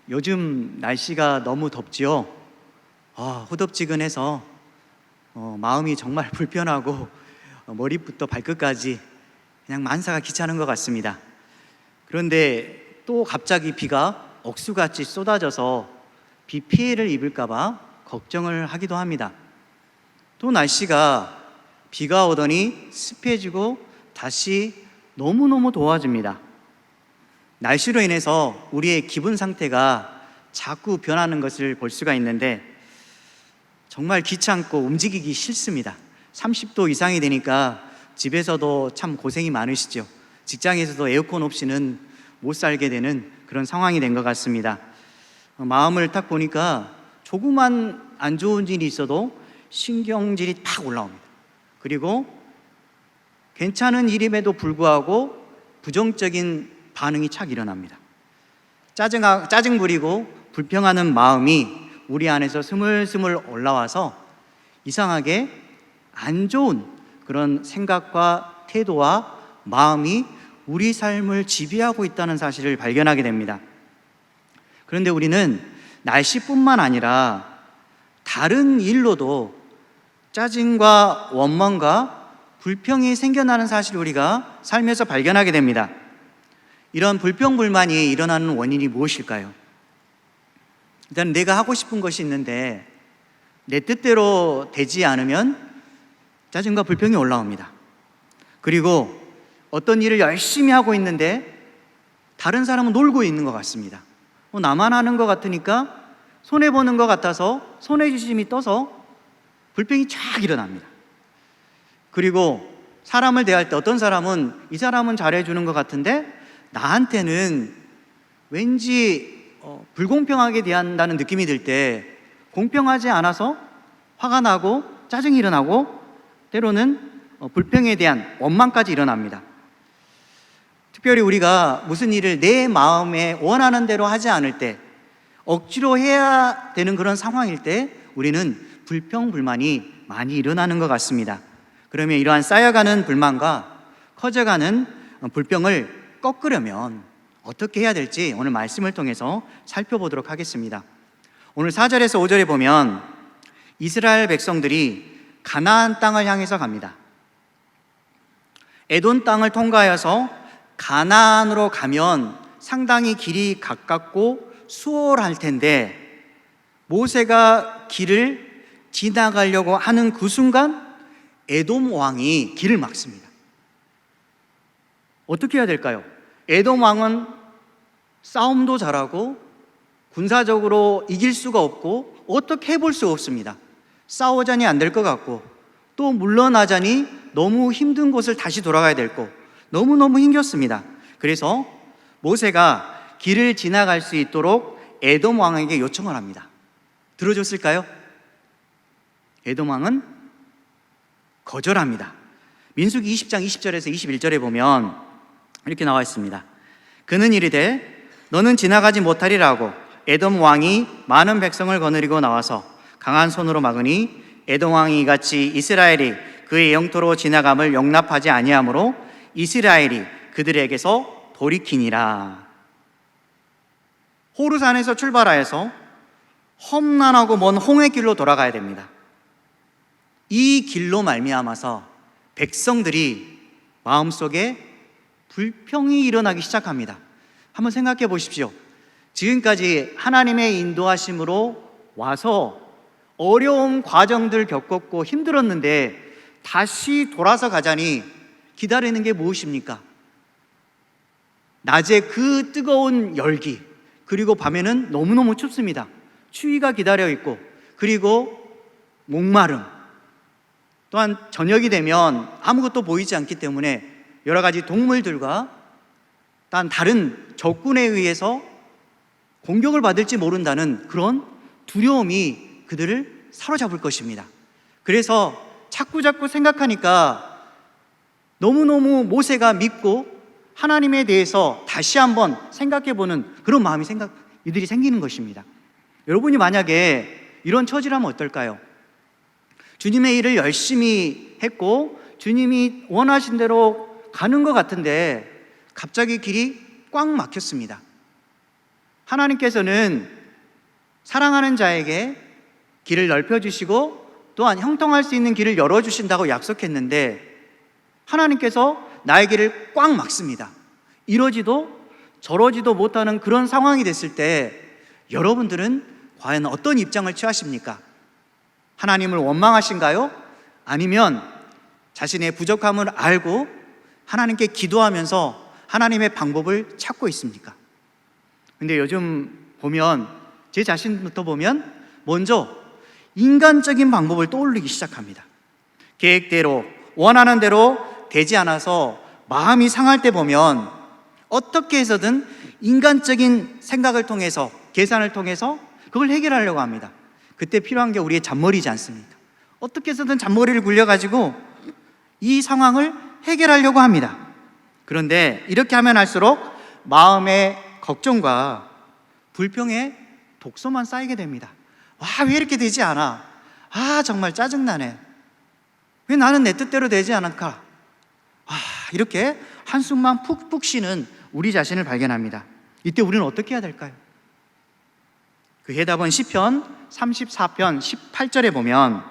요즘 날씨가 너무 덥지요. 후덥지근해서 마음이 정말 불편하고 머리부터 발끝까지 그냥 만사가 귀찮은 것 같습니다. 그런데 또 갑자기 비가 억수같이 쏟아져서 비 피해를 입을까봐 걱정을 하기도 합니다. 또 날씨가 비가 오더니 습해지고 다시 너무너무 더워집니다. 날씨로 인해서 우리의 기분 상태가 자꾸 변하는 것을 볼 수가 있는데 정말 귀찮고 움직이기 싫습니다. 30도 이상이 되니까 집에서도 참 고생이 많으시죠. 직장에서도 에어컨 없이는 못 살게 되는 그런 상황이 된 것 같습니다. 마음을 딱 보니까 조그만 안 좋은 일이 있어도 신경질이 팍 올라옵니다. 그리고 괜찮은 일임에도 불구하고 부정적인 반응이 착 일어납니다. 짜증 부리고 불평하는 마음이 우리 안에서 스물스물 올라와서 이상하게 안 좋은 그런 생각과 태도와 마음이 우리 삶을 지배하고 있다는 사실을 발견하게 됩니다. 그런데 우리는 날씨뿐만 아니라 다른 일로도 짜증과 원망과 불평이 생겨나는 사실을 우리가 삶에서 발견하게 됩니다. 이런 불평불만이 일어나는 원인이 무엇일까요? 일단 내가 하고 싶은 것이 있는데 내 뜻대로 되지 않으면 짜증과 불평이 올라옵니다. 그리고 어떤 일을 열심히 하고 있는데 다른 사람은 놀고 있는 것 같습니다. 나만 하는 것 같으니까 손해보는 것 같아서 손해지심이 떠서 불평이 쫙 일어납니다. 그리고 사람을 대할 때 어떤 사람은 이 사람은 잘해주는 것 같은데 나한테는 왠지 불공평하게 대한다는 느낌이 들 때 공평하지 않아서 화가 나고 짜증이 일어나고 때로는 불평에 대한 원망까지 일어납니다. 특별히 우리가 무슨 일을 내 마음에 원하는 대로 하지 않을 때 억지로 해야 되는 그런 상황일 때 우리는 불평불만이 많이 일어나는 것 같습니다. 그러면 이러한 쌓여가는 불만과 커져가는 불평을 꺾으려면 어떻게 해야 될지 오늘 말씀을 통해서 살펴보도록 하겠습니다. 오늘 4절에서 5절에 보면 이스라엘 백성들이 가나안 땅을 향해서 갑니다. 에돔 땅을 통과해서 가나안으로 가면 상당히 길이 가깝고 수월할 텐데 모세가 길을 지나가려고 하는 그 순간 에돔 왕이 길을 막습니다. 어떻게 해야 될까요? 에돔 왕은 싸움도 잘하고 군사적으로 이길 수가 없고 어떻게 해볼 수 없습니다. 싸우자니 안 될 것 같고 또 물러나자니 너무 힘든 곳을 다시 돌아가야 될 거 너무너무 힘겼습니다. 그래서 모세가 길을 지나갈 수 있도록 에돔 왕에게 요청을 합니다. 들어줬을까요? 에돔 왕은 거절합니다. 민수기 20장 20절에서 21절에 보면 이렇게 나와 있습니다. 그는 이르되 너는 지나가지 못하리라고 에돔 왕이 많은 백성을 거느리고 나와서 강한 손으로 막으니 에돔 왕이 이같이 이스라엘이 그의 영토로 지나감을 용납하지 아니하므로 이스라엘이 그들에게서 돌이키니라. 호르산에서 출발하여서 험난하고 먼 홍해길로 돌아가야 됩니다. 이 길로 말미암아서 백성들이 마음속에 불평이 일어나기 시작합니다. 한번 생각해 보십시오. 지금까지 하나님의 인도하심으로 와서 어려운 과정들 겪었고 힘들었는데 다시 돌아서 가자니 기다리는 게 무엇입니까? 낮에 그 뜨거운 열기, 그리고 밤에는 너무너무 춥습니다. 추위가 기다려 있고, 그리고 목마름, 또한 저녁이 되면 아무것도 보이지 않기 때문에 여러 가지 동물들과 단 다른 적군에 의해서 공격을 받을지 모른다는 그런 두려움이 그들을 사로잡을 것입니다. 그래서 자꾸자꾸 생각하니까 너무너무 모세가 믿고 하나님에 대해서 다시 한번 생각해보는 그런 마음이 이들이 생기는 것입니다. 여러분이 만약에 이런 처지라면 어떨까요? 주님의 일을 열심히 했고 주님이 원하신 대로 가는 것 같은데 갑자기 길이 꽉 막혔습니다. 하나님께서는 사랑하는 자에게 길을 넓혀주시고 또한 형통할 수 있는 길을 열어주신다고 약속했는데 하나님께서 나의 길을 꽉 막습니다. 이러지도 저러지도 못하는 그런 상황이 됐을 때 여러분들은 과연 어떤 입장을 취하십니까? 하나님을 원망하신가요? 아니면 자신의 부족함을 알고 하나님께 기도하면서 하나님의 방법을 찾고 있습니까? 근데 요즘 보면 제 자신부터 보면 먼저 인간적인 방법을 떠올리기 시작합니다. 계획대로 원하는 대로 되지 않아서 마음이 상할 때 보면 어떻게 해서든 인간적인 생각을 통해서 계산을 통해서 그걸 해결하려고 합니다. 그때 필요한 게 우리의 잔머리지 않습니까? 어떻게 해서든 잔머리를 굴려가지고 이 상황을 해결하려고 합니다. 그런데 이렇게 하면 할수록 마음의 걱정과 불평의 독소만 쌓이게 됩니다. 와, 왜 이렇게 되지 않아? 아, 정말 짜증나네. 왜 나는 내 뜻대로 되지 않을까? 이렇게 한숨만 푹푹 쉬는 우리 자신을 발견합니다. 이때 우리는 어떻게 해야 될까요? 그 해답은 시편 34편 18절에 보면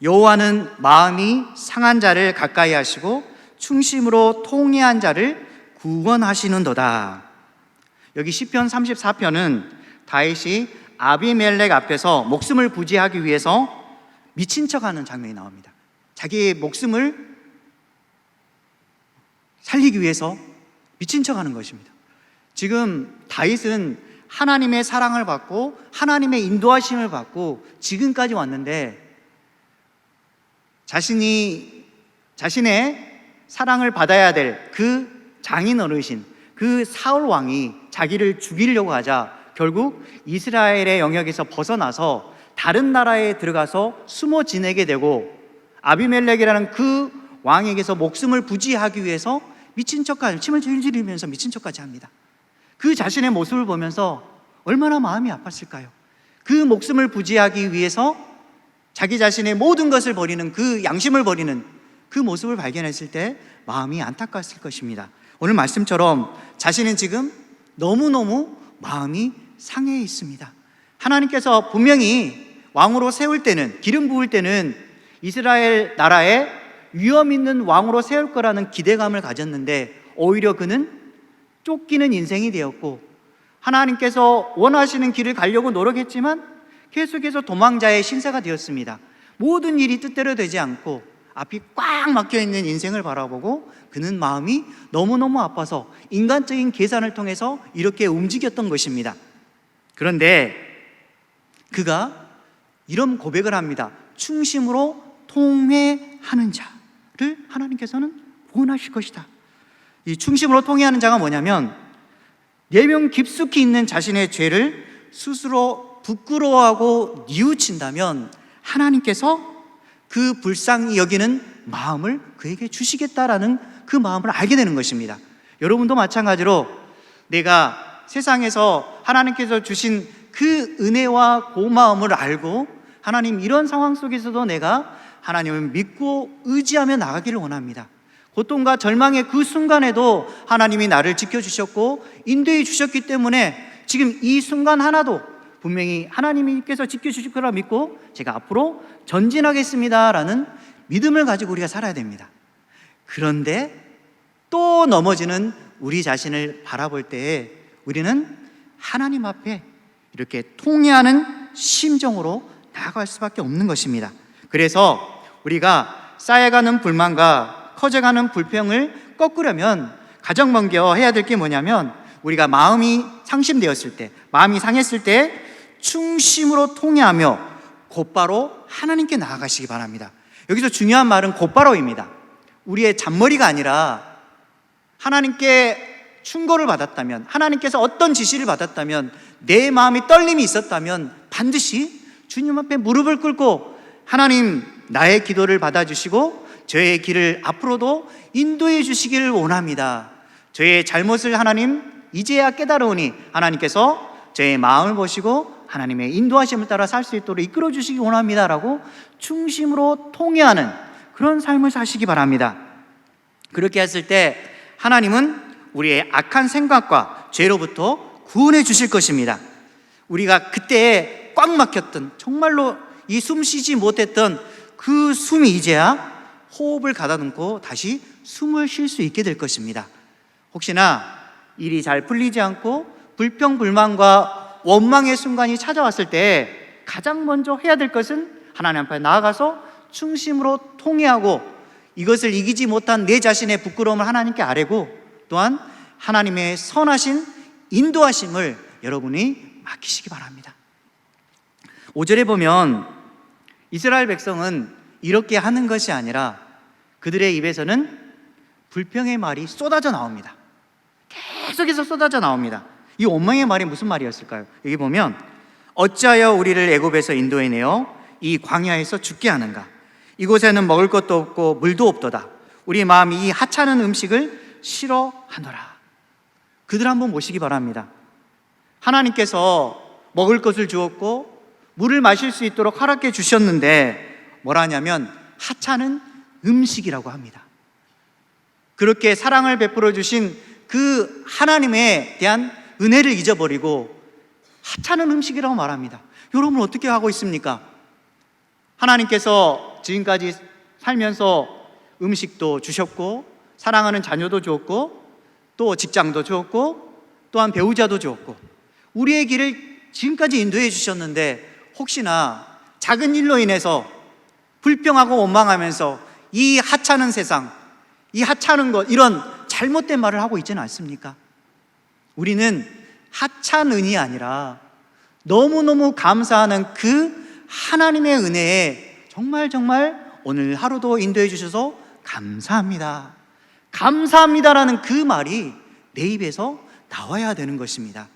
여호와는 마음이 상한 자를 가까이 하시고 충심으로 통회한 자를 구원하시는도다. 여기 시편 34편은 다윗이 아비멜렉 앞에서 목숨을 부지하기 위해서 미친 척하는 장면이 나옵니다. 자기의 목숨을 살리기 위해서 미친 척하는 것입니다. 지금 다윗은 하나님의 사랑을 받고 하나님의 인도하심을 받고 지금까지 왔는데 자신의 사랑을 받아야 될 그 장인 어르신, 그 사울 왕이 자기를 죽이려고 하자 결국 이스라엘의 영역에서 벗어나서 다른 나라에 들어가서 숨어 지내게 되고 아비멜렉이라는 그 왕에게서 목숨을 부지하기 위해서 미친 척까지, 침을 질질 흘리면서 미친 척까지 합니다. 그 자신의 모습을 보면서 얼마나 마음이 아팠을까요? 그 목숨을 부지하기 위해서 자기 자신의 모든 것을 버리는, 그 양심을 버리는 그 모습을 발견했을 때 마음이 안타까웠을 것입니다. 오늘 말씀처럼 자신은 지금 너무너무 마음이 상해 있습니다. 하나님께서 분명히 왕으로 세울 때는, 기름 부을 때는 이스라엘 나라에 위험 있는 왕으로 세울 거라는 기대감을 가졌는데 오히려 그는 쫓기는 인생이 되었고 하나님께서 원하시는 길을 가려고 노력했지만 계속해서 도망자의 신세가 되었습니다. 모든 일이 뜻대로 되지 않고 앞이 꽉 막혀있는 인생을 바라보고 그는 마음이 너무너무 아파서 인간적인 계산을 통해서 이렇게 움직였던 것입니다. 그런데 그가 이런 고백을 합니다. 충심으로 통회하는 자를 하나님께서는 구원하실 것이다. 이 충심으로 통회하는 자가 뭐냐면 내면 깊숙이 있는 자신의 죄를 스스로 부끄러워하고 뉘우친다면 하나님께서 그 불쌍히 여기는 마음을 그에게 주시겠다라는 그 마음을 알게 되는 것입니다. 여러분도 마찬가지로 내가 세상에서 하나님께서 주신 그 은혜와 고마움을 알고 하나님 이런 상황 속에서도 내가 하나님을 믿고 의지하며 나가기를 원합니다. 고통과 절망의 그 순간에도 하나님이 나를 지켜주셨고 인도해 주셨기 때문에 지금 이 순간 하나도 분명히 하나님께서 지켜주실 거라 믿고 제가 앞으로 전진하겠습니다라는 믿음을 가지고 우리가 살아야 됩니다. 그런데 또 넘어지는 우리 자신을 바라볼 때에 우리는 하나님 앞에 이렇게 통회하는 심정으로 나아갈 수밖에 없는 것입니다. 그래서 우리가 쌓여가는 불만과 커져가는 불평을 꺾으려면 가장 먼저 해야 될 게 뭐냐면 우리가 마음이 상심되었을 때, 마음이 상했을 때 충심으로 통회하며 곧바로 하나님께 나아가시기 바랍니다. 여기서 중요한 말은 곧바로입니다. 우리의 잔머리가 아니라 하나님께 충고를 받았다면, 하나님께서 어떤 지시를 받았다면, 내 마음이 떨림이 있었다면 반드시 주님 앞에 무릎을 꿇고 하나님 나의 기도를 받아주시고 저의 길을 앞으로도 인도해 주시기를 원합니다. 저의 잘못을 하나님 이제야 깨달으니 하나님께서 저의 마음을 보시고 하나님의 인도하심을 따라 살 수 있도록 이끌어 주시기 원합니다 라고 충심으로 통회하는 그런 삶을 사시기 바랍니다. 그렇게 했을 때 하나님은 우리의 악한 생각과 죄로부터 구원해 주실 것입니다. 우리가 그때 꽉 막혔던, 정말로 이 숨 쉬지 못했던 그 숨이 이제야 호흡을 가다듬고 다시 숨을 쉴 수 있게 될 것입니다. 혹시나 일이 잘 풀리지 않고 불평불만과 원망의 순간이 찾아왔을 때 가장 먼저 해야 될 것은 하나님 앞에 나아가서 충심으로 통회하고 이것을 이기지 못한 내 자신의 부끄러움을 하나님께 아뢰고, 또한 하나님의 선하신 인도하심을 여러분이 맡기시기 바랍니다. 5절에 보면 이스라엘 백성은 이렇게 하는 것이 아니라 그들의 입에서는 불평의 말이 쏟아져 나옵니다. 계속해서 쏟아져 나옵니다. 이 원망의 말이 무슨 말이었을까요? 여기 보면 어찌하여 우리를 애굽에서 인도해내어 이 광야에서 죽게 하는가? 이곳에는 먹을 것도 없고 물도 없도다. 우리 마음이 이 하찮은 음식을 싫어하노라. 그들 한번 모시기 바랍니다. 하나님께서 먹을 것을 주었고 물을 마실 수 있도록 허락해 주셨는데 뭐라냐면 하찮은 음식이라고 합니다. 그렇게 사랑을 베풀어 주신 그 하나님에 대한 은혜를 잊어버리고 하찮은 음식이라고 말합니다. 여러분 어떻게 하고 있습니까? 하나님께서 지금까지 살면서 음식도 주셨고 사랑하는 자녀도 주었고 또 직장도 주었고 또한 배우자도 주었고 우리의 길을 지금까지 인도해 주셨는데 혹시나 작은 일로 인해서 불평하고 원망하면서 이 하찮은 세상, 이 하찮은 것, 이런 잘못된 말을 하고 있지는 않습니까? 우리는 하찮은이 아니라 너무너무 감사하는 그 하나님의 은혜에 정말 오늘 하루도 인도해 주셔서 감사합니다. 감사합니다라는 그 말이 내 입에서 나와야 되는 것입니다.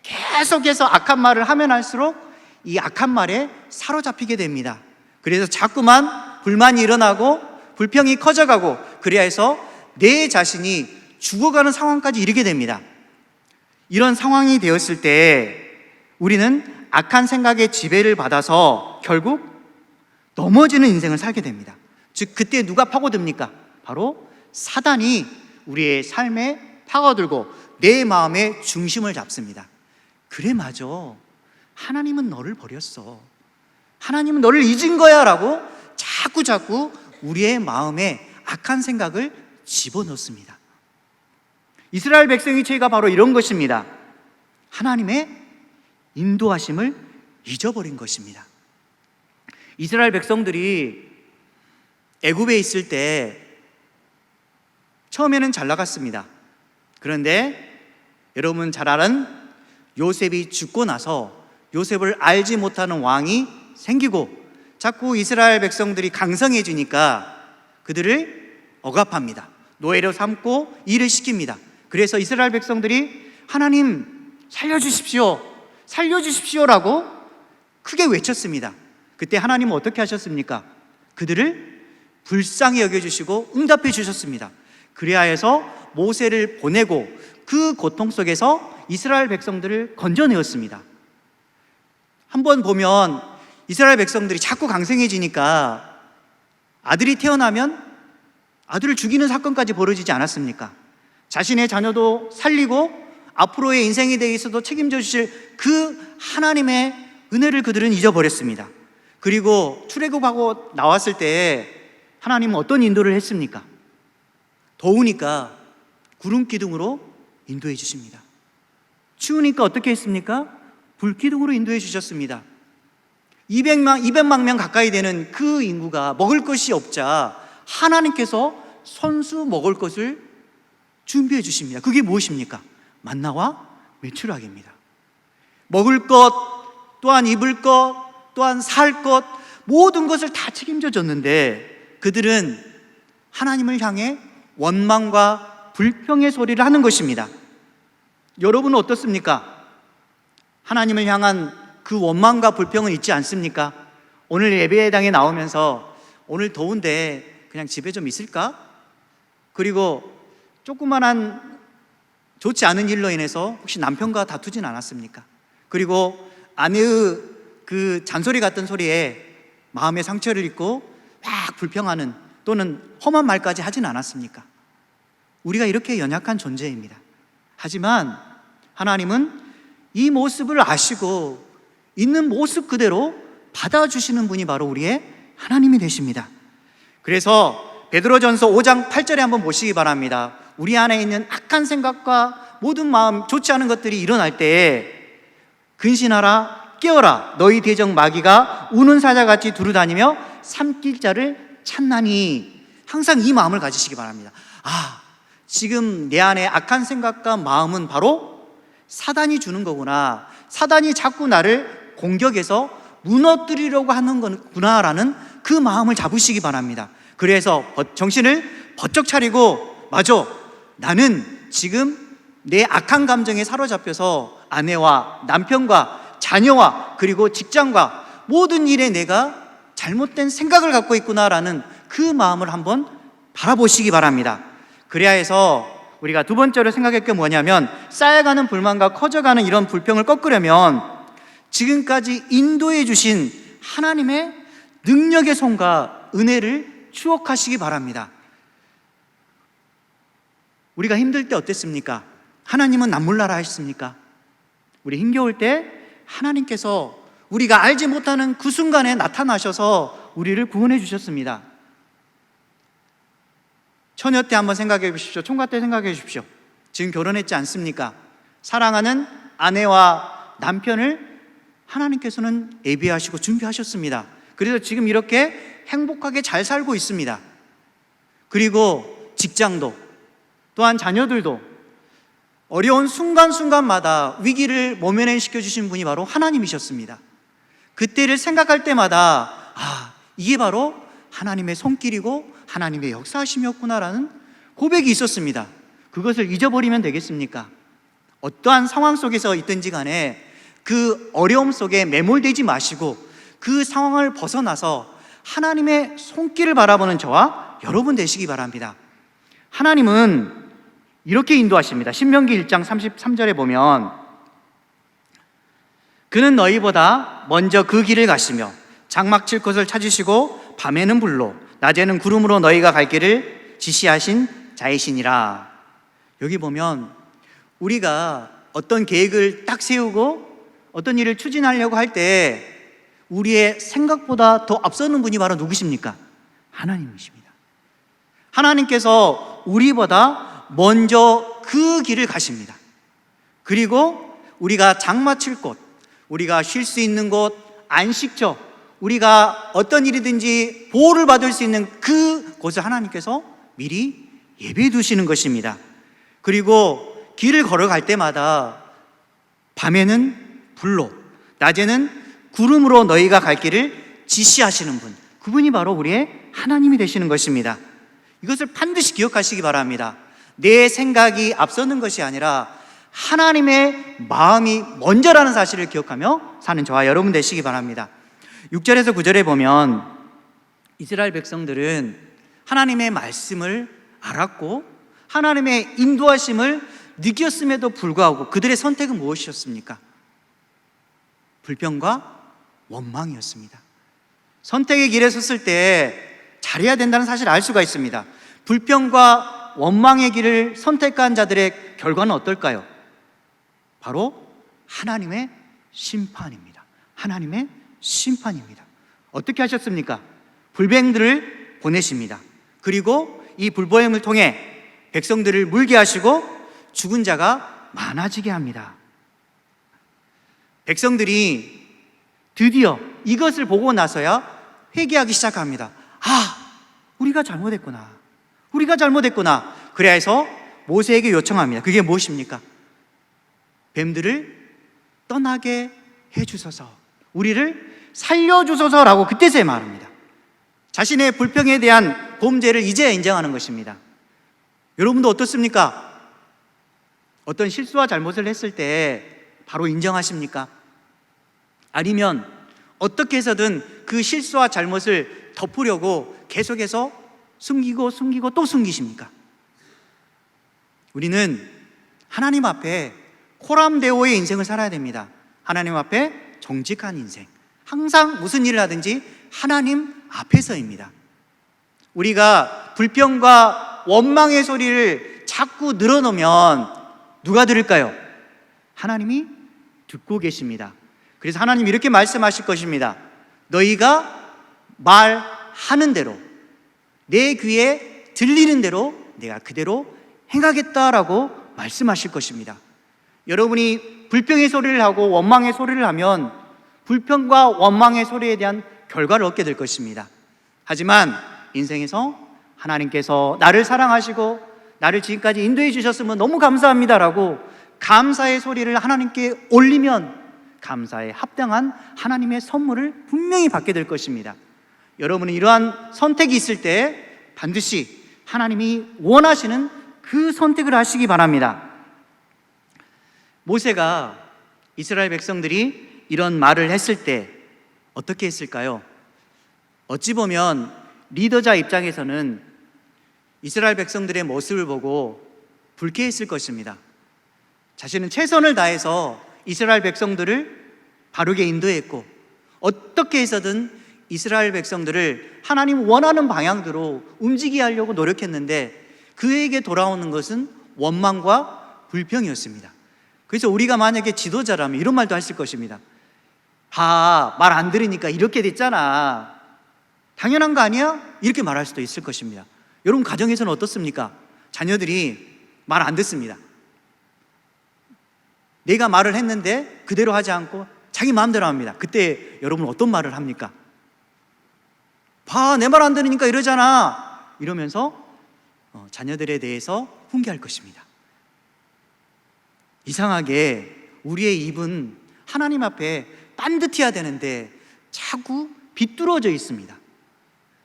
계속해서 악한 말을 하면 할수록 이 악한 말에 사로잡히게 됩니다. 그래서 자꾸만 불만이 일어나고 불평이 커져가고 그래야 해서 내 자신이 죽어가는 상황까지 이르게 됩니다. 이런 상황이 되었을 때 우리는 악한 생각의 지배를 받아서 결국 넘어지는 인생을 살게 됩니다. 즉 그때 누가 파고듭니까? 바로 사단이 우리의 삶에 파고들고 내 마음의 중심을 잡습니다. 그래 맞아, 하나님은 너를 버렸어, 하나님은 너를 잊은 거야 라고 자꾸 우리의 마음에 악한 생각을 집어넣습니다. 이스라엘 백성의 죄가 바로 이런 것입니다. 하나님의 인도하심을 잊어버린 것입니다. 이스라엘 백성들이 애굽에 있을 때 처음에는 잘 나갔습니다. 그런데 여러분 잘 아는 요셉이 죽고 나서 요셉을 알지 못하는 왕이 생기고 자꾸 이스라엘 백성들이 강성해지니까 그들을 억압합니다. 노예로 삼고 일을 시킵니다. 그래서 이스라엘 백성들이 하나님 살려주십시오라고 크게 외쳤습니다. 그때 하나님은 어떻게 하셨습니까? 그들을 불쌍히 여겨주시고 응답해 주셨습니다. 그래야 해서 모세를 보내고 그 고통 속에서 이스라엘 백성들을 건져내었습니다. 한번 보면 이스라엘 백성들이 자꾸 강성해지니까 아들이 태어나면 아들을 죽이는 사건까지 벌어지지 않았습니까? 자신의 자녀도 살리고 앞으로의 인생에 대해서도 책임져 주실 그 하나님의 은혜를 그들은 잊어버렸습니다. 그리고 출애굽하고 나왔을 때 하나님은 어떤 인도를 했습니까? 더우니까 구름 기둥으로 인도해 주십니다. 추우니까 어떻게 했습니까? 불 기둥으로 인도해 주셨습니다. 200만 명 가까이 되는 그 인구가 먹을 것이 없자 하나님께서 손수 먹을 것을 준비해 주십니다. 그게 무엇입니까? 만나와 메추라기입니다. 먹을 것, 또한 입을 것, 또한 살 것, 모든 것을 다 책임져 줬는데 그들은 하나님을 향해 원망과 불평의 소리를 하는 것입니다. 여러분은 어떻습니까? 하나님을 향한 그 원망과 불평은 있지 않습니까? 오늘 예배당에 나오면서 오늘 더운데 그냥 집에 좀 있을까? 그리고 조그만한 좋지 않은 일로 인해서 혹시 남편과 다투진 않았습니까? 그리고 아내의 그 잔소리 같은 소리에 마음의 상처를 입고 막 불평하는 또는 험한 말까지 하진 않았습니까? 우리가 이렇게 연약한 존재입니다. 하지만 하나님은 이 모습을 아시고 있는 모습 그대로 받아주시는 분이 바로 우리의 하나님이 되십니다. 그래서 베드로전서 5장 8절에 한번 보시기 바랍니다. 우리 안에 있는 악한 생각과 모든 마음 좋지 않은 것들이 일어날 때에 근신하라 깨어라 너희 대적 마귀가 우는 사자같이 두루다니며 삼킬 자를 찾나니, 항상 이 마음을 가지시기 바랍니다. 지금 내 안에 악한 생각과 마음은 바로 사단이 주는 거구나, 사단이 자꾸 나를 공격해서 무너뜨리려고 하는 거구나라는 그 마음을 잡으시기 바랍니다. 그래서 정신을 번쩍 차리고, 맞아, 나는 지금 내 악한 감정에 사로잡혀서 아내와 남편과 자녀와 그리고 직장과 모든 일에 내가 잘못된 생각을 갖고 있구나라는 그 마음을 한번 바라보시기 바랍니다. 그래야 해서 우리가 두 번째로 생각할 게 뭐냐면, 쌓여가는 불만과 커져가는 이런 불평을 꺾으려면 지금까지 인도해 주신 하나님의 능력의 손과 은혜를 추억하시기 바랍니다. 우리가 힘들 때 어땠습니까? 하나님은 남몰라라 하셨습니까? 우리 힘겨울 때 하나님께서 우리가 알지 못하는 그 순간에 나타나셔서 우리를 구원해 주셨습니다. 처녀 때 한번 생각해 보십시오. 총각 때 생각해 주십시오. 지금 결혼했지 않습니까? 사랑하는 아내와 남편을 하나님께서는 예비하시고 준비하셨습니다. 그래서 지금 이렇게 행복하게 잘 살고 있습니다. 그리고 직장도, 또한 자녀들도 어려운 순간순간마다 위기를 모면시켜 주신 분이 바로 하나님이셨습니다. 그때를 생각할 때마다 이게 바로 하나님의 손길이고 하나님의 역사하심이었구나라는 고백이 있었습니다. 그것을 잊어버리면 되겠습니까? 어떠한 상황 속에서 있든지 간에 그 어려움 속에 매몰되지 마시고 그 상황을 벗어나서 하나님의 손길을 바라보는 저와 여러분 되시기 바랍니다. 하나님은 이렇게 인도하십니다. 신명기 1장 33절에 보면, 그는 너희보다 먼저 그 길을 가시며 장막 칠 곳을 찾으시고 밤에는 불로 낮에는 구름으로 너희가 갈 길을 지시하신 자이시니라. 여기 보면 우리가 어떤 계획을 딱 세우고 어떤 일을 추진하려고 할 때 우리의 생각보다 더 앞서는 분이 바로 누구십니까? 하나님이십니다. 하나님께서 우리보다 먼저 그 길을 가십니다. 그리고 우리가 장마 칠 곳, 우리가 쉴 수 있는 곳, 안식처, 우리가 어떤 일이든지 보호를 받을 수 있는 그 곳을 하나님께서 미리 예비해 두시는 것입니다. 그리고 길을 걸어갈 때마다 밤에는 불로, 낮에는 구름으로 너희가 갈 길을 지시하시는 분, 그분이 바로 우리의 하나님이 되시는 것입니다. 이것을 반드시 기억하시기 바랍니다. 내 생각이 앞서는 것이 아니라 하나님의 마음이 먼저라는 사실을 기억하며 사는 저와 여러분 되시기 바랍니다. 6절에서 9절에 보면 이스라엘 백성들은 하나님의 말씀을 알았고 하나님의 인도하심을 느꼈음에도 불구하고 그들의 선택은 무엇이었습니까? 불평과 원망이었습니다. 선택의 길에 섰을 때 잘해야 된다는 사실을 알 수가 있습니다. 불평과 원망의 길을 선택한 자들의 결과는 어떨까요? 바로 하나님의 심판입니다. 하나님의 심판입니다. 어떻게 하셨습니까? 불뱀들을 보내십니다. 그리고 이 불뱀을 통해 백성들을 물게 하시고 죽은 자가 많아지게 합니다. 백성들이 드디어 이것을 보고 나서야 회개하기 시작합니다. 우리가 잘못했구나. 우리가 잘못했구나. 그래야 해서 모세에게 요청합니다. 그게 무엇입니까? 뱀들을 떠나게 해주소서, 우리를 살려주소서라고 그때서야 말합니다. 자신의 불평에 대한 범죄를 이제야 인정하는 것입니다. 여러분도 어떻습니까? 어떤 실수와 잘못을 했을 때 바로 인정하십니까? 아니면 어떻게 해서든 그 실수와 잘못을 덮으려고 계속해서 숨기고 또 숨기십니까? 우리는 하나님 앞에 코람데오의 인생을 살아야 됩니다. 하나님 앞에 정직한 인생, 항상 무슨 일을 하든지 하나님 앞에서입니다. 우리가 불평과 원망의 소리를 자꾸 늘어놓으면 누가 들을까요? 하나님이 듣고 계십니다. 그래서 하나님이 이렇게 말씀하실 것입니다. 너희가 말하는 대로, 내 귀에 들리는 대로 내가 그대로 행하겠다라고 말씀하실 것입니다. 여러분이 불평의 소리를 하고 원망의 소리를 하면 불평과 원망의 소리에 대한 결과를 얻게 될 것입니다. 하지만 인생에서 하나님께서 나를 사랑하시고 나를 지금까지 인도해 주셨으면 너무 감사합니다라고 감사의 소리를 하나님께 올리면 감사에 합당한 하나님의 선물을 분명히 받게 될 것입니다. 여러분은 이러한 선택이 있을 때 반드시 하나님이 원하시는 그 선택을 하시기 바랍니다. 모세가 이스라엘 백성들이 이런 말을 했을 때 어떻게 했을까요? 어찌 보면 리더자 입장에서는 이스라엘 백성들의 모습을 보고 불쾌했을 것입니다. 자신은 최선을 다해서 이스라엘 백성들을 바르게 인도했고 어떻게 해서든 이스라엘 백성들을 하나님 원하는 방향대로 움직이게 하려고 노력했는데 그에게 돌아오는 것은 원망과 불평이었습니다. 그래서 우리가 만약에 지도자라면 이런 말도 했을 것입니다. 말 안 들으니까 이렇게 됐잖아. 당연한 거 아니야? 이렇게 말할 수도 있을 것입니다. 여러분 가정에서는 어떻습니까? 자녀들이 말 안 듣습니다. 내가 말을 했는데 그대로 하지 않고 자기 마음대로 합니다. 그때 여러분 어떤 말을 합니까? 내 말 안 들으니까 이러잖아. 이러면서 자녀들에 대해서 훈계할 것입니다. 이상하게 우리의 입은 하나님 앞에 빤듯해야 되는데 자꾸 비뚤어져 있습니다.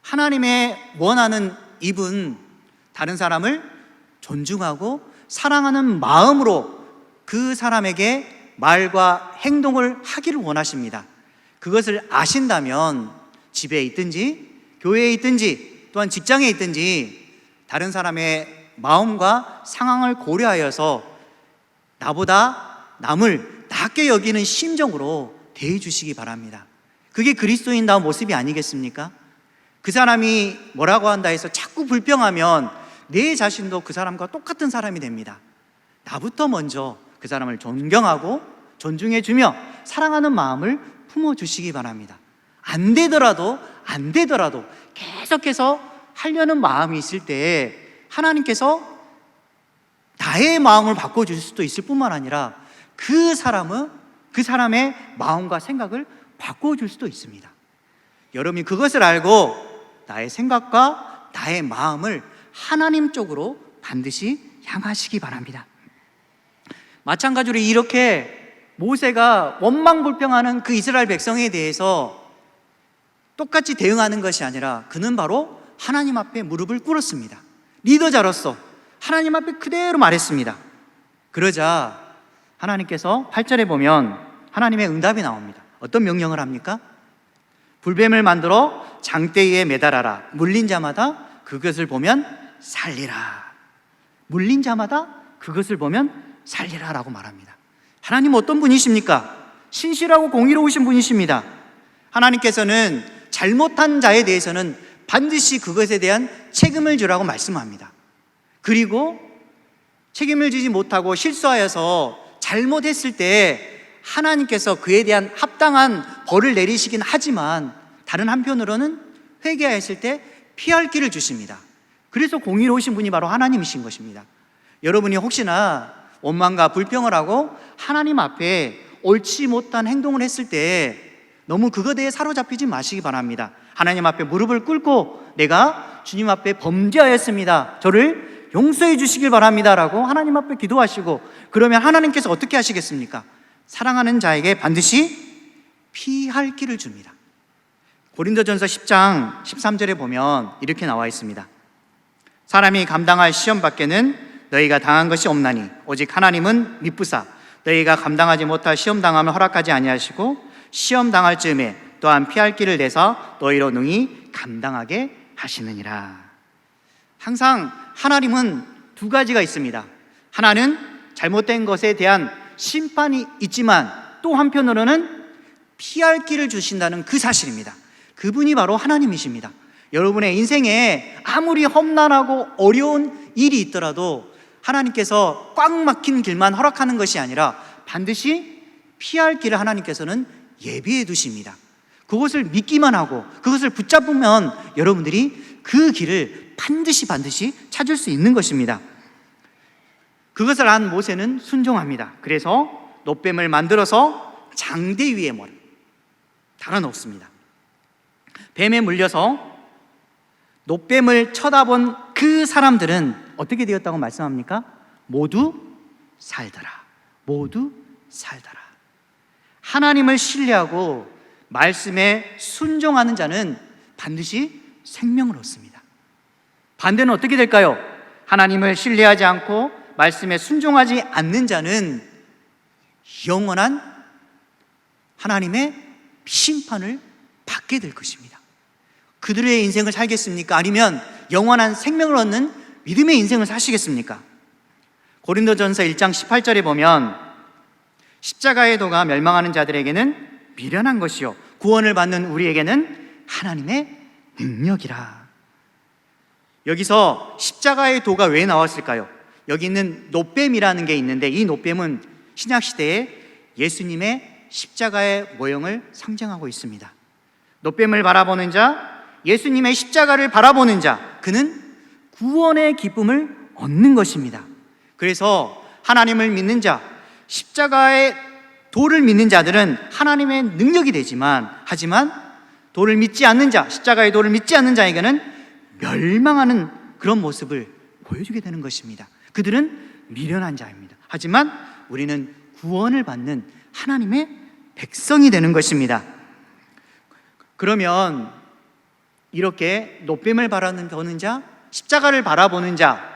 하나님의 원하는 입은 다른 사람을 존중하고 사랑하는 마음으로 그 사람에게 말과 행동을 하기를 원하십니다. 그것을 아신다면 집에 있든지 교회에 있든지 또한 직장에 있든지 다른 사람의 마음과 상황을 고려하여서 나보다 남을 낮게 여기는 심정으로 대해 주시기 바랍니다. 그게 그리스도인다운 모습이 아니겠습니까? 그 사람이 뭐라고 한다 해서 자꾸 불평하면 내 자신도 그 사람과 똑같은 사람이 됩니다. 나부터 먼저 그 사람을 존경하고 존중해 주며 사랑하는 마음을 품어주시기 바랍니다. 안 되더라도 계속해서 하려는 마음이 있을 때 하나님께서 나의 마음을 바꿔줄 수도 있을 뿐만 아니라 그 사람의 마음과 생각을 바꿔줄 수도 있습니다. 여러분이 그것을 알고 나의 생각과 나의 마음을 하나님 쪽으로 반드시 향하시기 바랍니다. 마찬가지로 이렇게 모세가 원망불평하는 그 이스라엘 백성에 대해서 똑같이 대응하는 것이 아니라 그는 바로 하나님 앞에 무릎을 꿇었습니다. 리더자로서 하나님 앞에 그대로 말했습니다. 그러자 하나님께서 8절에 보면 하나님의 응답이 나옵니다. 어떤 명령을 합니까? 불뱀을 만들어 장대 위에 매달아라. 물린 자마다 그것을 보면 살리라. 물린 자마다 그것을 보면 살리라 라고 말합니다. 하나님 어떤 분이십니까? 신실하고 공의로우신 분이십니다. 하나님께서는 잘못한 자에 대해서는 반드시 그것에 대한 책임을 지라고 말씀합니다. 그리고 책임을 지지 못하고 실수하여서 잘못했을 때 하나님께서 그에 대한 합당한 벌을 내리시긴 하지만 다른 한편으로는 회개하였을 때 피할 길을 주십니다. 그래서 공의로우신 분이 바로 하나님이신 것입니다. 여러분이 혹시나 원망과 불평을 하고 하나님 앞에 옳지 못한 행동을 했을 때 너무 그것에 사로잡히지 마시기 바랍니다. 하나님 앞에 무릎을 꿇고 내가 주님 앞에 범죄하였습니다. 저를 용서해 주시길 바랍니다 라고 하나님 앞에 기도하시고 그러면 하나님께서 어떻게 하시겠습니까? 사랑하는 자에게 반드시 피할 길을 줍니다. 고린도전서 10장 13절에 보면 이렇게 나와 있습니다. 사람이 감당할 시험 밖에는 너희가 당한 것이 없나니 오직 하나님은 미쁘사 너희가 감당하지 못할 시험 당함을 허락하지 아니하시고 시험 당할 즈음에 또한 피할 길을 내서 너희로 능히 감당하게 하시느니라. 항상 하나님은 두 가지가 있습니다. 하나는 잘못된 것에 대한 심판이 있지만 또 한편으로는 피할 길을 주신다는 그 사실입니다. 그분이 바로 하나님이십니다. 여러분의 인생에 아무리 험난하고 어려운 일이 있더라도 하나님께서 꽉 막힌 길만 허락하는 것이 아니라 반드시 피할 길을 하나님께서는 예비해 두십니다. 그것을 믿기만 하고 그것을 붙잡으면 여러분들이 그 길을 반드시 찾을 수 있는 것입니다. 그것을 안 모세는 순종합니다. 그래서 놋뱀을 만들어서 장대 위에 달아놓습니다. 뱀에 물려서 놋뱀을 쳐다본 그 사람들은 어떻게 되었다고 말씀합니까? 모두 살더라. 모두 살더라. 하나님을 신뢰하고 말씀에 순종하는 자는 반드시 생명을 얻습니다. 반대는 어떻게 될까요? 하나님을 신뢰하지 않고 말씀에 순종하지 않는 자는 영원한 하나님의 심판을 받게 될 것입니다. 그들의 인생을 살겠습니까? 아니면 영원한 생명을 얻는 믿음의 인생을 사시겠습니까? 고린도전서 1장 18절에 보면 십자가의 도가 멸망하는 자들에게는 미련한 것이요 구원을 받는 우리에게는 하나님의 능력이라. 여기서 십자가의 도가 왜 나왔을까요? 여기 있는 놋뱀이라는 게 있는데 이 놋뱀은 신약시대에 예수님의 십자가의 모형을 상징하고 있습니다. 놋뱀을 바라보는 자, 예수님의 십자가를 바라보는 자, 그는 구원의 기쁨을 얻는 것입니다. 그래서 하나님을 믿는 자, 십자가의 도를 믿는 자들은 하나님의 능력이 되지만, 하지만 도를 믿지 않는 자, 십자가의 도를 믿지 않는 자에게는 멸망하는 그런 모습을 보여주게 되는 것입니다. 그들은 미련한 자입니다. 하지만 우리는 구원을 받는 하나님의 백성이 되는 것입니다. 그러면 이렇게 놋뱀을 바라보는 자, 십자가를 바라보는 자,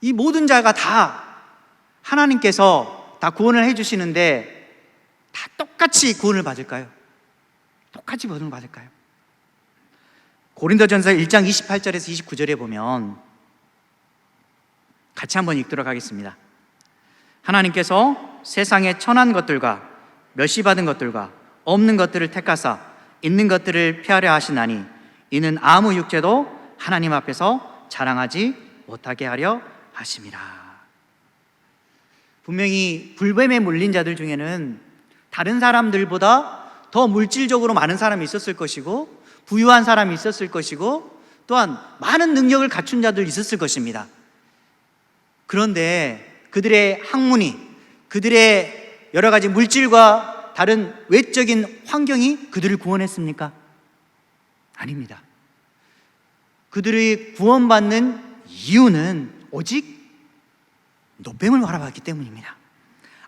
이 모든 자가 다 하나님께서 다 구원을 해주시는데 다 똑같이 구원을 받을까요? 똑같이 구원을 받을까요? 고린도전서 1장 28절에서 29절에 보면 같이 한번 읽도록 하겠습니다. 하나님께서 세상의 천한 것들과 멸시받은 것들과 없는 것들을 택하사 있는 것들을 폐하려 하시나니 이는 아무 육체도 하나님 앞에서 자랑하지 못하게 하려 하심이라. 분명히 불뱀에 물린 자들 중에는 다른 사람들보다 더 물질적으로 많은 사람이 있었을 것이고 부유한 사람이 있었을 것이고 또한 많은 능력을 갖춘 자들 있었을 것입니다. 그런데 그들의 학문이, 그들의 여러 가지 물질과 다른 외적인 환경이 그들을 구원했습니까? 아닙니다. 그들이 구원받는 이유는 오직 놋뱀을 바라봤기 때문입니다.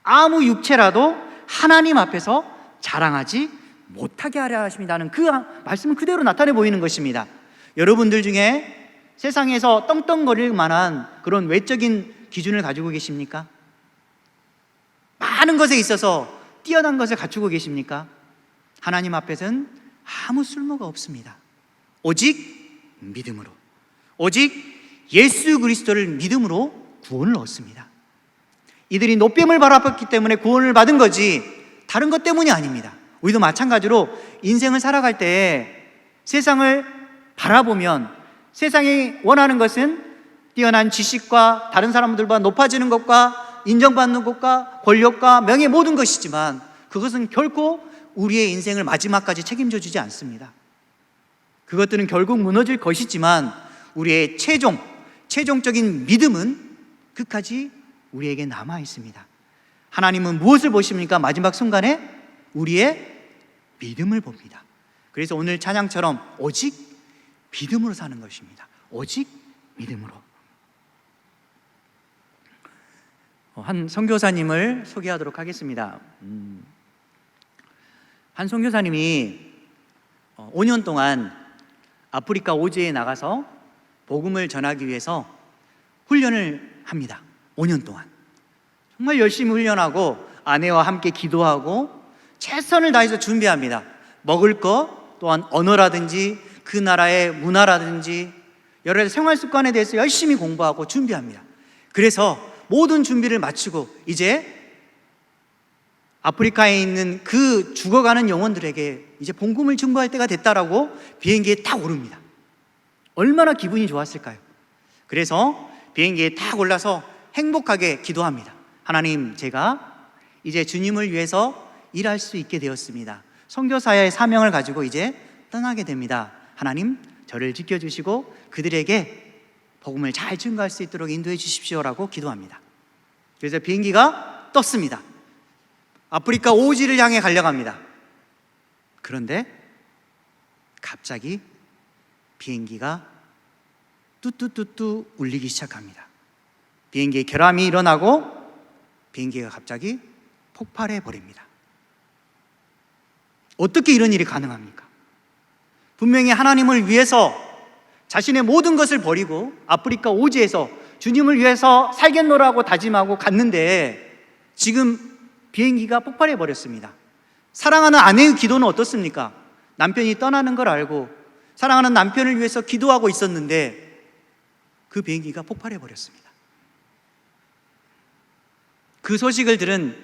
아무 육체라도 하나님 앞에서 자랑하지 못하게 하려 하십니다는 그 말씀을 그대로 나타내 보이는 것입니다. 여러분들 중에 세상에서 떵떵거릴 만한 그런 외적인 기준을 가지고 계십니까? 많은 것에 있어서 뛰어난 것을 갖추고 계십니까? 하나님 앞에서는 아무 쓸모가 없습니다. 오직 믿음으로, 오직 예수 그리스도를 믿음으로 구원을 얻습니다. 이들이 놋뱀을 바라봤기 때문에 구원을 받은 거지 다른 것 때문이 아닙니다. 우리도 마찬가지로 인생을 살아갈 때 세상을 바라보면 세상이 원하는 것은 뛰어난 지식과 다른 사람들보다 높아지는 것과 인정받는 것과 권력과 명예 모든 것이지만 그것은 결코 우리의 인생을 마지막까지 책임져 주지 않습니다. 그것들은 결국 무너질 것이지만 우리의 최종적인 믿음은 끝까지 우리에게 남아 있습니다. 하나님은 무엇을 보십니까? 마지막 순간에 우리의 믿음을 봅니다. 그래서 오늘 찬양처럼 오직 믿음으로 사는 것입니다. 오직 믿음으로. 한 선교사님을 소개하도록 하겠습니다. 한 선교사님이 5년 동안 아프리카 오지에 나가서 복음을 전하기 위해서 훈련을 합니다. 5년 동안 정말 열심히 훈련하고 아내와 함께 기도하고 최선을 다해서 준비합니다. 먹을 것, 또한 언어라든지 그 나라의 문화라든지 여러 가지 생활 습관에 대해서 열심히 공부하고 준비합니다. 그래서 모든 준비를 마치고 이제 아프리카에 있는 그 죽어가는 영혼들에게 이제 복음을 증거할 때가 됐다라고 비행기에 딱 오릅니다. 얼마나 기분이 좋았을까요? 그래서 비행기에 딱 올라서 행복하게 기도합니다. 하나님, 제가 이제 주님을 위해서 일할 수 있게 되었습니다. 선교사의 사명을 가지고 이제 떠나게 됩니다. 하나님, 저를 지켜주시고 그들에게 복음을 잘 증거할 수 있도록 인도해 주십시오라고 기도합니다. 그래서 비행기가 떴습니다. 아프리카 오지를 향해 달려갑니다. 그런데 갑자기 비행기가 뚜뚜뚜뚜 울리기 시작합니다. 비행기에 결함이 일어나고 비행기가 갑자기 폭발해 버립니다. 어떻게 이런 일이 가능합니까? 분명히 하나님을 위해서 자신의 모든 것을 버리고 아프리카 오지에서 주님을 위해서 살겠노라고 다짐하고 갔는데 지금 비행기가 폭발해 버렸습니다. 사랑하는 아내의 기도는 어떻습니까? 남편이 떠나는 걸 알고 사랑하는 남편을 위해서 기도하고 있었는데 그 비행기가 폭발해 버렸습니다. 그 소식을 들은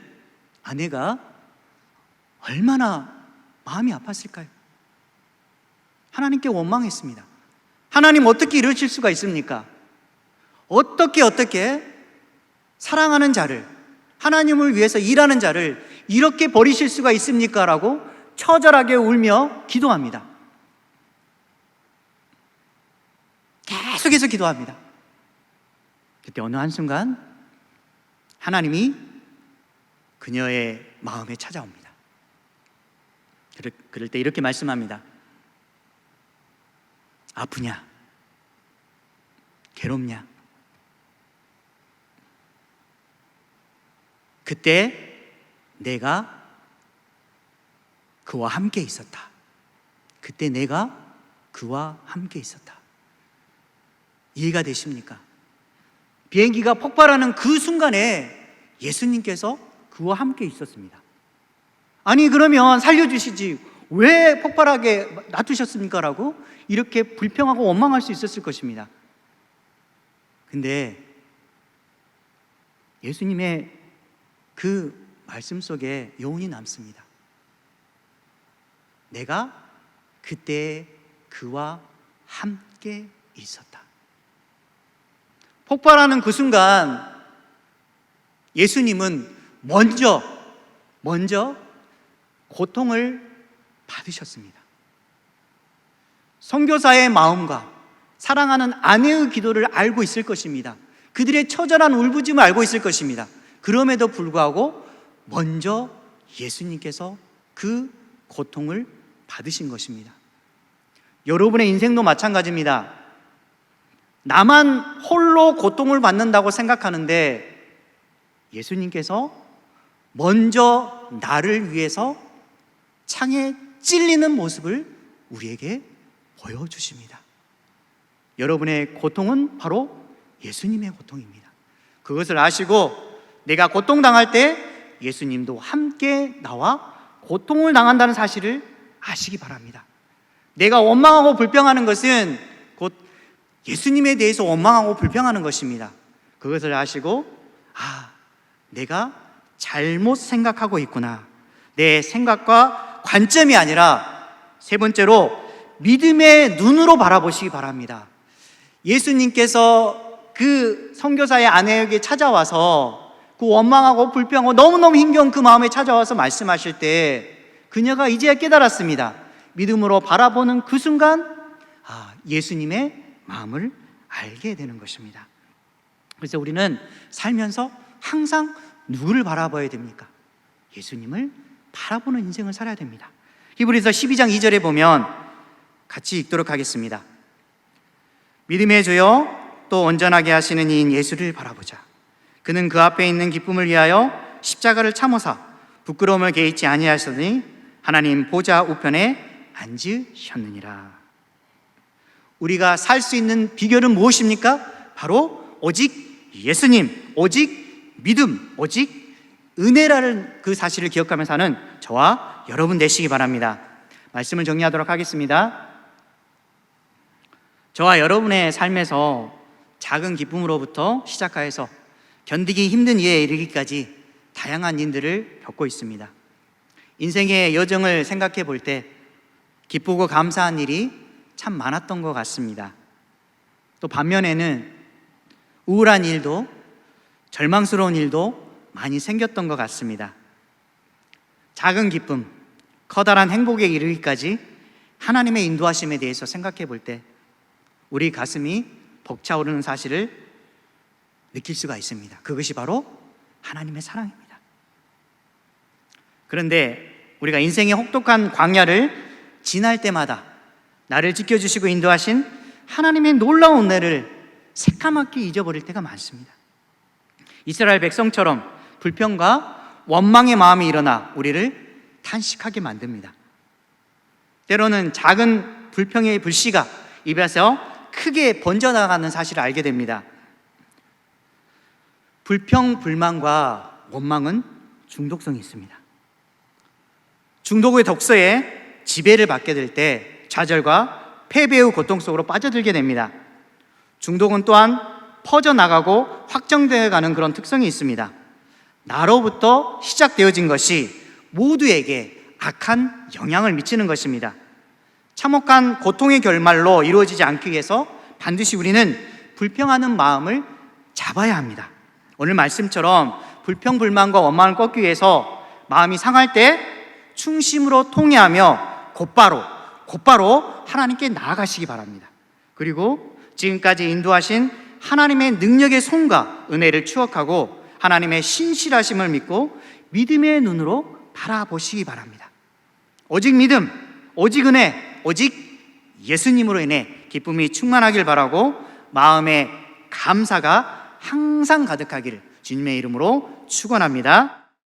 아내가 얼마나 마음이 아팠을까요? 하나님께 원망했습니다. 하나님, 어떻게 이러실 수가 있습니까? 어떻게 사랑하는 자를, 하나님을 위해서 일하는 자를 이렇게 버리실 수가 있습니까? 라고 처절하게 울며 기도합니다. 계속해서 기도합니다. 그때 어느 한순간 하나님이 그녀의 마음에 찾아옵니다. 그럴 때 이렇게 말씀합니다. 아프냐? 괴롭냐? 그때 내가 그와 함께 있었다. 그때 내가 그와 함께 있었다. 이해가 되십니까? 비행기가 폭발하는 그 순간에 예수님께서 그와 함께 있었습니다. 아니, 그러면 살려주시지 왜 폭발하게 놔두셨습니까? 라고 이렇게 불평하고 원망할 수 있었을 것입니다. 근데 예수님의 그 말씀 속에 여운이 남습니다. 내가 그때 그와 함께 있었다. 폭발하는 그 순간 예수님은 먼저 고통을 받으셨습니다. 선교사의 마음과 사랑하는 아내의 기도를 알고 있을 것입니다. 그들의 처절한 울부짖음을 알고 있을 것입니다. 그럼에도 불구하고 먼저 예수님께서 그 고통을 받으신 것입니다. 여러분의 인생도 마찬가지입니다. 나만 홀로 고통을 받는다고 생각하는데 예수님께서 먼저 나를 위해서 창에 찔리는 모습을 우리에게 보여주십니다. 여러분의 고통은 바로 예수님의 고통입니다. 그것을 아시고 내가 고통당할 때 예수님도 함께 나와 고통을 당한다는 사실을 아시기 바랍니다. 내가 원망하고 불평하는 것은 곧 예수님에 대해서 원망하고 불평하는 것입니다. 그것을 아시고 내가 잘못 생각하고 있구나. 내 생각과 관점이 아니라 세 번째로 믿음의 눈으로 바라보시기 바랍니다. 예수님께서 그 선교사의 아내에게 찾아와서 그 원망하고 불평하고 너무너무 힘겨운 그 마음에 찾아와서 말씀하실 때 그녀가 이제야 깨달았습니다. 믿음으로 바라보는 그 순간 예수님의 마음을 알게 되는 것입니다. 그래서 우리는 살면서 항상 누구를 바라봐야 됩니까? 예수님을 바라보는 인생을 살아야 됩니다. 히브리서 12장 2절에 보면 같이 읽도록 하겠습니다. 믿음의 주여 또 온전하게 하시는 이인 예수를 바라보자. 그는 그 앞에 있는 기쁨을 위하여 십자가를 참으사 부끄러움을 개의치 아니하시더니 하나님 보좌 우편에 앉으셨느니라. 우리가 살 수 있는 비결은 무엇입니까? 바로 오직 예수님, 오직 믿음, 오직 은혜라는 그 사실을 기억하며 사는 저와 여러분 되시기 바랍니다. 말씀을 정리하도록 하겠습니다. 저와 여러분의 삶에서 작은 기쁨으로부터 시작하여서 견디기 힘든 일에 이르기까지 다양한 일들을 겪고 있습니다. 인생의 여정을 생각해 볼 때 기쁘고 감사한 일이 참 많았던 것 같습니다. 또 반면에는 우울한 일도 절망스러운 일도 많이 생겼던 것 같습니다. 작은 기쁨, 커다란 행복에 이르기까지 하나님의 인도하심에 대해서 생각해 볼 때 우리 가슴이 벅차오르는 사실을 느낄 수가 있습니다. 그것이 바로 하나님의 사랑입니다. 그런데 우리가 인생의 혹독한 광야를 지날 때마다 나를 지켜주시고 인도하신 하나님의 놀라운 은혜를 새까맣게 잊어버릴 때가 많습니다. 이스라엘 백성처럼 불평과 원망의 마음이 일어나 우리를 탄식하게 만듭니다. 때로는 작은 불평의 불씨가 입에서 크게 번져나가는 사실을 알게 됩니다. 불평, 불만과 원망은 중독성이 있습니다. 중독의 독서에 지배를 받게 될 때 좌절과 패배의 고통 속으로 빠져들게 됩니다. 중독은 또한 퍼져나가고 확정되어 가는 그런 특성이 있습니다. 나로부터 시작되어진 것이 모두에게 악한 영향을 미치는 것입니다. 참혹한 고통의 결말로 이루어지지 않기 위해서 반드시 우리는 불평하는 마음을 잡아야 합니다. 오늘 말씀처럼 불평, 불만과 원망을 꺾기 위해서 마음이 상할 때 충심으로 통회하며 곧바로 하나님께 나아가시기 바랍니다. 그리고 지금까지 인도하신 하나님의 능력의 손과 은혜를 추억하고 하나님의 신실하심을 믿고 믿음의 눈으로 바라보시기 바랍니다. 오직 믿음, 오직 은혜, 오직 예수님으로 인해 기쁨이 충만하길 바라고 마음에 감사가 항상 가득하기를 주님의 이름으로 축원합니다.